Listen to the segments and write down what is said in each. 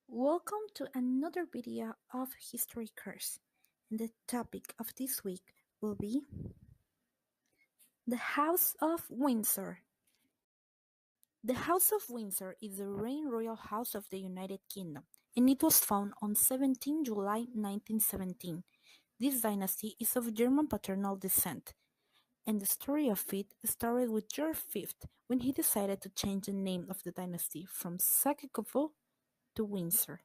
Welcome to another video of History Course, and the topic of this week will be the House of Windsor. The House of Windsor is the reigning royal house of the United Kingdom, and it was founded on 17 July 1917. This dynasty is of German paternal descent, and the story of it started with George V when he decided to change the name of the dynasty from Saxe-Coburg to Windsor.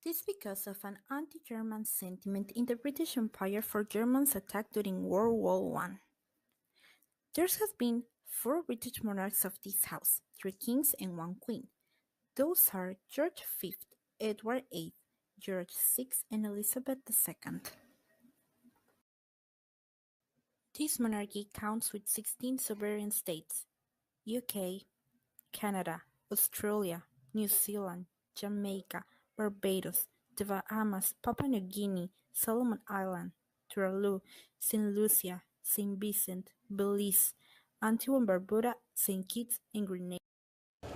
This because of an anti-German sentiment in the British Empire for Germans attacked during World War I. There have been 4 British monarchs of this house, 3 kings and 1 queen. Those are George V, Edward VIII, George VI, and Elizabeth II. This monarchy counts with 16 sovereign states: UK, Canada, Australia, New Zealand, Jamaica, Barbados, the Bahamas, Papua New Guinea, Solomon Islands, Tuvalu, Saint Lucia, Saint Vincent, Belize, Antigua and Barbuda, Saint Kitts, and Grenada.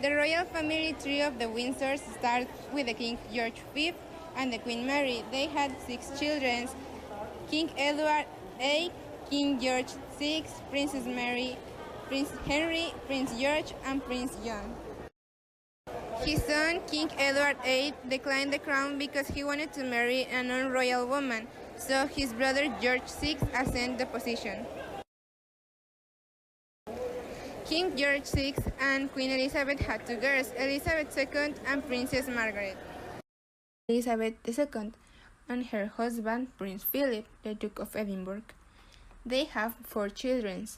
The royal family tree of the Windsors starts with the King George V and the Queen Mary. They had 6 children: King Edward VIII, King George VI, Princess Mary, Prince Henry, Prince George, and Prince John. His son, King Edward VIII, declined the crown because he wanted to marry a non-royal woman, so his brother George VI ascended the position. King George VI and Queen Elizabeth had 2 girls, Elizabeth II and Princess Margaret. Elizabeth II and her husband Prince Philip, the Duke of Edinburgh. They have 4 children.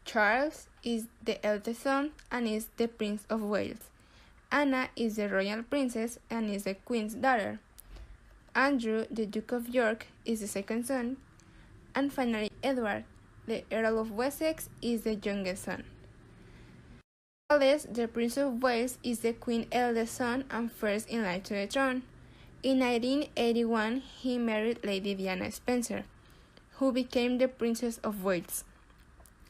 Charles is the eldest son and is the Prince of Wales. Anna is the royal princess and is the Queen's daughter. Andrew, the Duke of York, is the second son. And finally, Edward, the Earl of Wessex, is the youngest son. Charles, the Prince of Wales, is the Queen's eldest son and first in line to the throne. In 1981, he married Lady Diana Spencer, who became the Princess of Wales.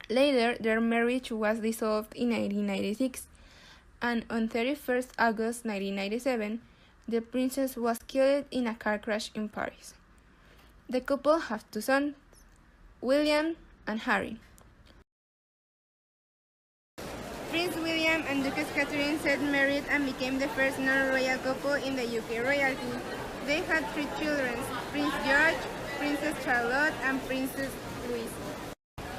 Later, their marriage was dissolved in 1996, and on 31st August 1997, the princess was killed in a car crash in Paris. The couple have 2 sons, William and Harry. Prince William and Duchess Catherine set married and became the first non-royal couple in the UK royalty. They had 3 children: Prince George, Princess Charlotte, and Princess Louise.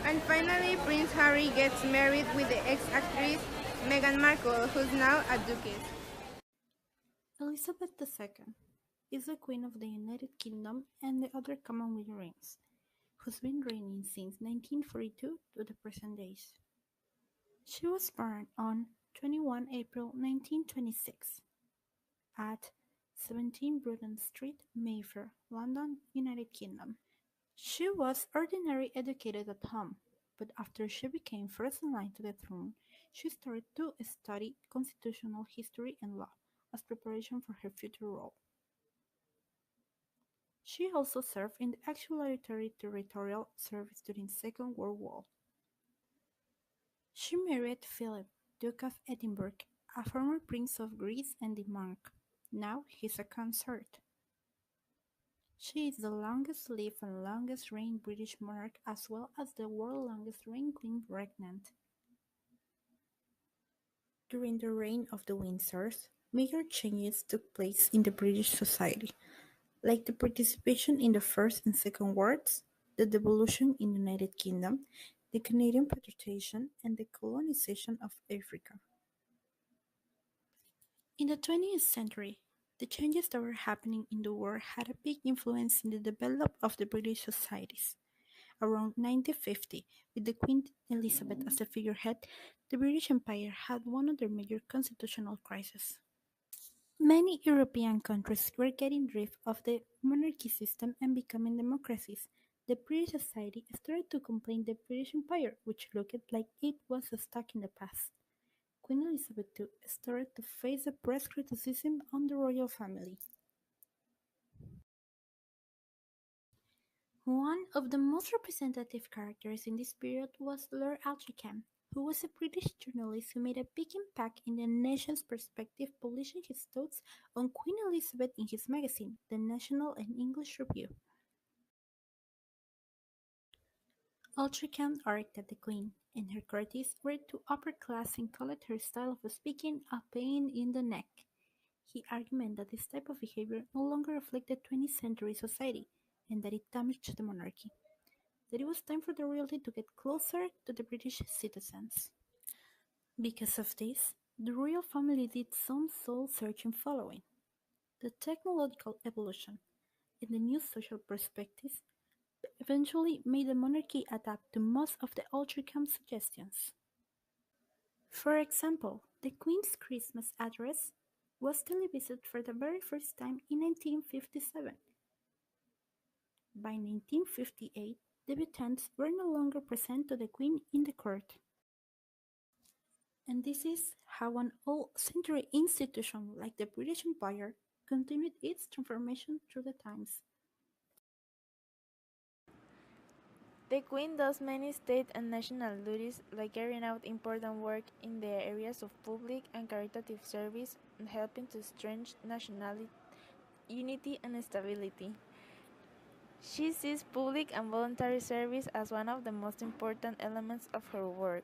And finally, Prince Harry gets married with the ex-actress Meghan Markle, who's now a duchess. Elizabeth II is the Queen of the United Kingdom and the other Commonwealth realms, who's been reigning since 1942 to the present days. She was born on 21 April 1926 at 17 Bruton Street, Mayfair, London, United Kingdom. She was ordinarily educated at home, but after she became first in line to the throne, she started to study constitutional history and law as preparation for her future role. She also served in the auxiliary territorial service during the Second World War. She married Philip, Duke of Edinburgh, a former Prince of Greece and Denmark. Now he's a consort. She is the longest-lived and longest-reigning British monarch, as well as the world's longest-reigning queen regnant. During the reign of the Windsors, major changes took place in the British society, like the participation in the First and Second Wars, the devolution in the United Kingdom, the Canadian patriation, and the colonization of Africa. In the 20th century, the changes that were happening in the world had a big influence in the development of the British societies. Around 1950, with the Queen Elizabeth as the figurehead, the British Empire had one of their major constitutional crises. Many European countries were getting rid of the monarchy system and becoming democracies. The British society started to complain the British Empire, which looked like it was stuck in the past. Queen Elizabeth II started to face the press criticism on the royal family. One of the most representative characters in this period was Lord Althickham, who was a British journalist who made a big impact in the nation's perspective, publishing his thoughts on Queen Elizabeth in his magazine, The National and English Review. Altrincham argued that the Queen and her courtiers were too upper-class and called her style of speaking a pain in the neck. He argued that this type of behavior no longer reflected 20th century society and that it damaged the monarchy, that it was time for the royalty to get closer to the British citizens. Because of this, the royal family did some soul-searching following. The technological evolution and the new social perspectives eventually made the monarchy adapt to most of the Altrincham suggestions. For example, the Queen's Christmas address was televised for the very first time in 1957. By 1958, debutants were no longer present to the Queen in the court. And this is how an old-century institution like the British Empire continued its transformation through the times. The Queen does many state and national duties, like carrying out important work in the areas of public and caritative service and helping to strengthen national unity and stability. She sees public and voluntary service as one of the most important elements of her work.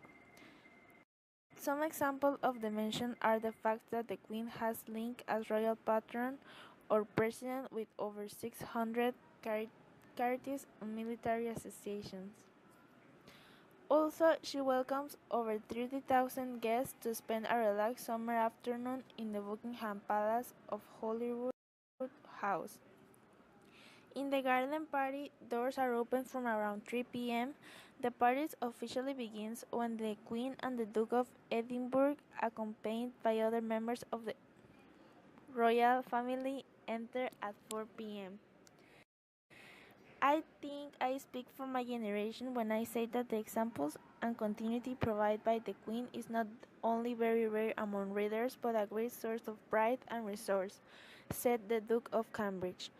Some examples of the mention are the fact that the Queen has linked as royal patron or president with over 600 charities and military associations. Also, she welcomes over 30,000 guests to spend a relaxed summer afternoon in the Buckingham Palace of Holyrood House. In the garden party, doors are open from around 3 p.m. The party officially begins when the Queen and the Duke of Edinburgh, accompanied by other members of the royal family, enter at 4 p.m. I think I speak for my generation when I say that the examples and continuity provided by the Queen is not only very rare among readers, but a great source of pride and resource, said the Duke of Cambridge.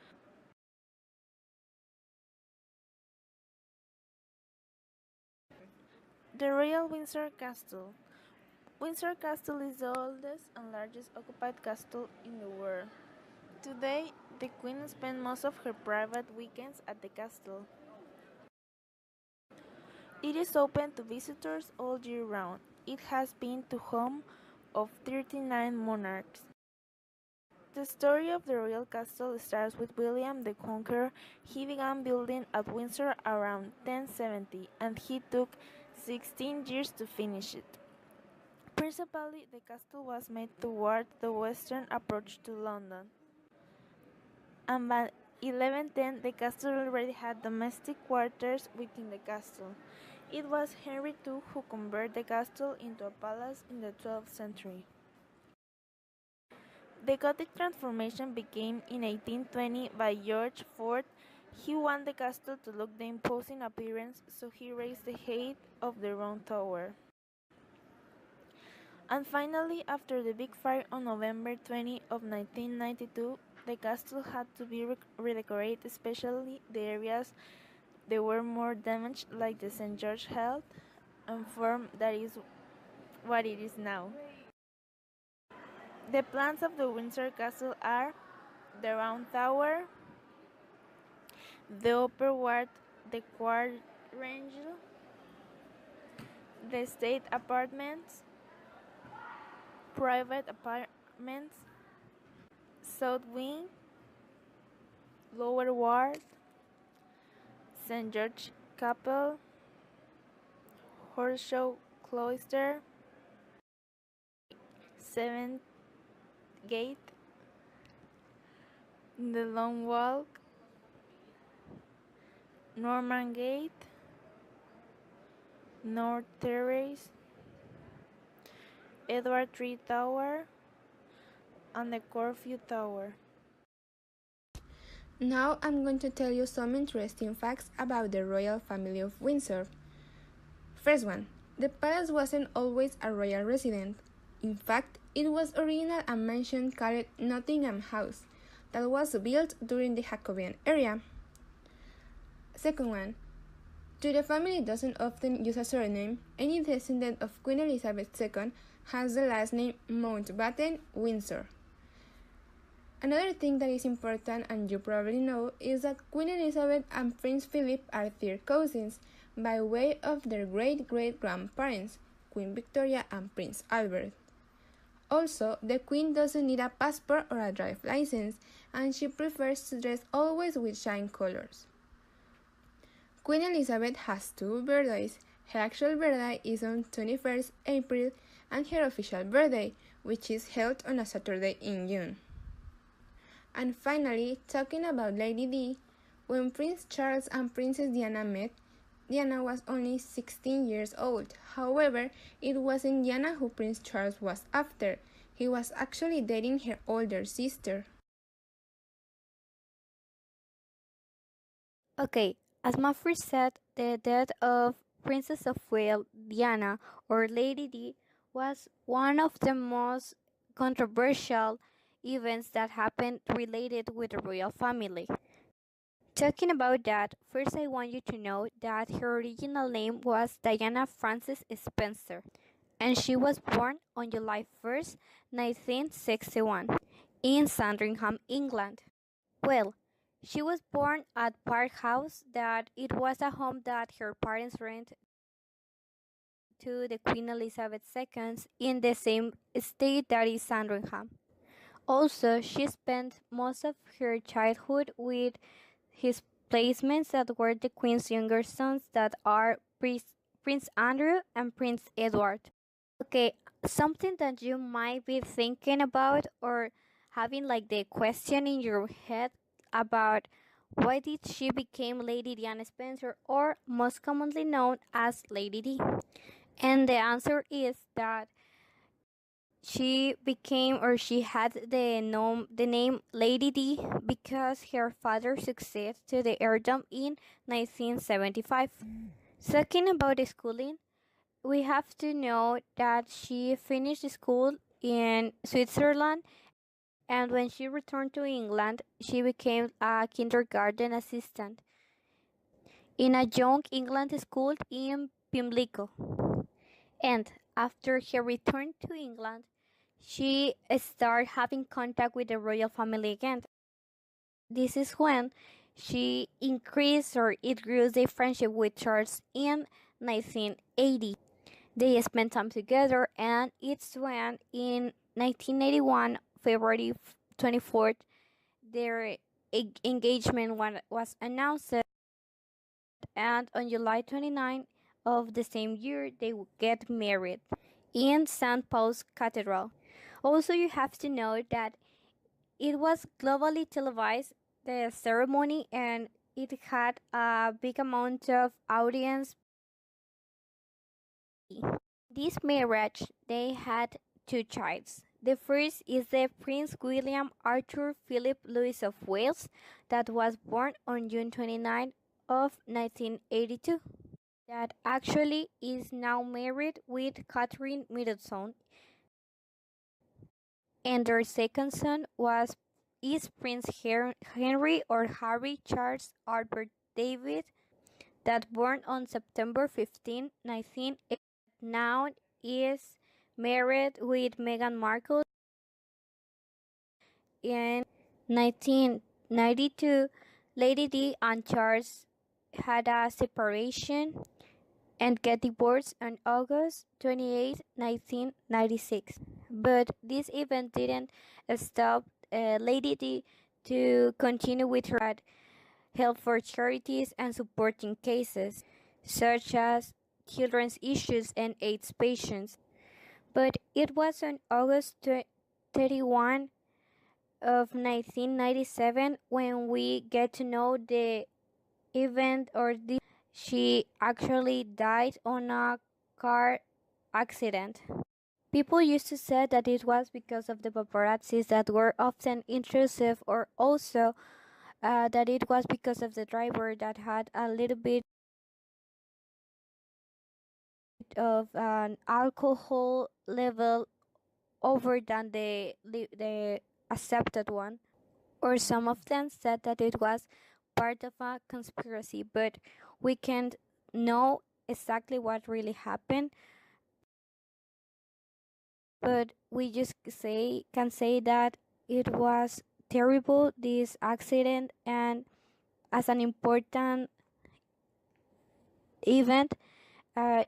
The Royal Windsor Castle. Windsor Castle is the oldest and largest occupied castle in the world. Today, the Queen spends most of her private weekends at the castle. It is open to visitors all year round. It has been the home of 39 monarchs. The story of the royal castle starts with William the Conqueror. He began building at Windsor around 1070, and he took 16 years to finish it. Principally, the castle was made toward the western approach to London, and by 1110 the castle already had domestic quarters within the castle. It was Henry II who converted the castle into a palace in the 12th century. The Gothic transformation began in 1820 by George IV. He wanted the castle to look the imposing appearance, so he raised the height of the round tower. And finally, after the big fire on November 20 of 1992, the castle had to be redecorated, especially the areas that were more damaged, like the St. George Heath, and formed that is what it is now. The plans of the Windsor Castle are the round tower, the upper ward, the quadrangle, the state apartments, private apartments, south wing, lower ward, St. George Chapel, Horseshoe Cloister, 7th Gate, the Long Walk, Norman Gate, North Terrace, Edward III Tower, and the Corfu Tower. Now I'm going to tell you some interesting facts about the royal family of Windsor. First one, the palace wasn't always a royal residence. In fact, it was originally a mansion called Nottingham House that was built during the Jacobean era. Second one, Though the family doesn't often use a surname, any descendant of Queen Elizabeth II has the last name Mountbatten Windsor. Another thing that is important and you probably know is that Queen Elizabeth and Prince Philip are third cousins by way of their great-great-grandparents, Queen Victoria and Prince Albert. Also, the Queen doesn't need a passport or a drive license, and she prefers to dress always with shine colors. Queen Elizabeth has two birthdays. Her actual birthday is on 21st April and her official birthday, which is held on a Saturday in June. And finally, talking about Lady Di, when Prince Charles and Princess Diana met, Diana was only 16 years old. However, it wasn't Diana who Prince Charles was after. He was actually dating her older sister. Okay, as Mafri said, the death of Princess of Wales Diana or Lady Di was one of the most controversial events that happened related with the royal family. Talking about that, first I want you to know that her original name was Diana Frances Spencer, and she was born on July 1st, 1961, in Sandringham, England. Well, she was born at Park House, that it was a home that her parents rented to the Queen Elizabeth II in the same state that is Sandringham. Also, she spent most of her childhood with his placements that were the Queen's younger sons, that are Prince Andrew and Prince Edward. Okay, something that you might be thinking about or having like the question in your head about why did she become Lady Diana Spencer, or most commonly known as Lady Di? And the answer is that she became, or she had the name Lady Di because her father succeeded to the earldom in 1975. Talking about the schooling, we have to know that she finished school in Switzerland, and when she returned to England, she became a kindergarten assistant in a young England school in Pimlico. And after her return to England, she started having contact with the royal family again. This is when she increased, or it grew, their friendship with Charles in 1980. They spent time together, and it's when in 1981, February 24th, their engagement was announced, and on July 29th of the same year, they would get married in St. Paul's Cathedral. Also, you have to know that it was globally televised, the ceremony, and it had a big amount of audience. This marriage, they had two childs. The first is the Prince William Arthur Philip Louis of Wales, that was born on June 29 of 1982. That actually is now married with Catherine Middleton. And their second son is Prince Henry, or Harry Charles Albert David, that born on September 15, 1980. Now is married with Meghan Markle. In 1992, Lady Di and Charles had a separation and get divorced on August 28, 1996. But this event didn't stop Lady Di to continue with her help for charities and supporting cases such as children's issues and AIDS patients. But it was on August 31 of 1997 when we get to know the event, or she actually died on a car accident. People used to say that it was because of the paparazzis that were often intrusive, or also that it was because of the driver that had a little bit of an alcohol level over than the accepted one. Or some of them said that it was part of a conspiracy, but we can't know exactly what really happened, but we just can say that it was terrible, this accident, and as an important event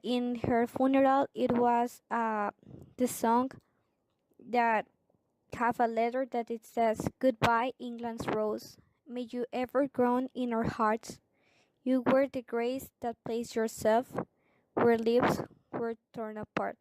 in her funeral, it was the song that have a letter that it says, "Goodbye, England's rose. May you ever grow in our hearts. You were the grace that placed yourself where lips were torn apart."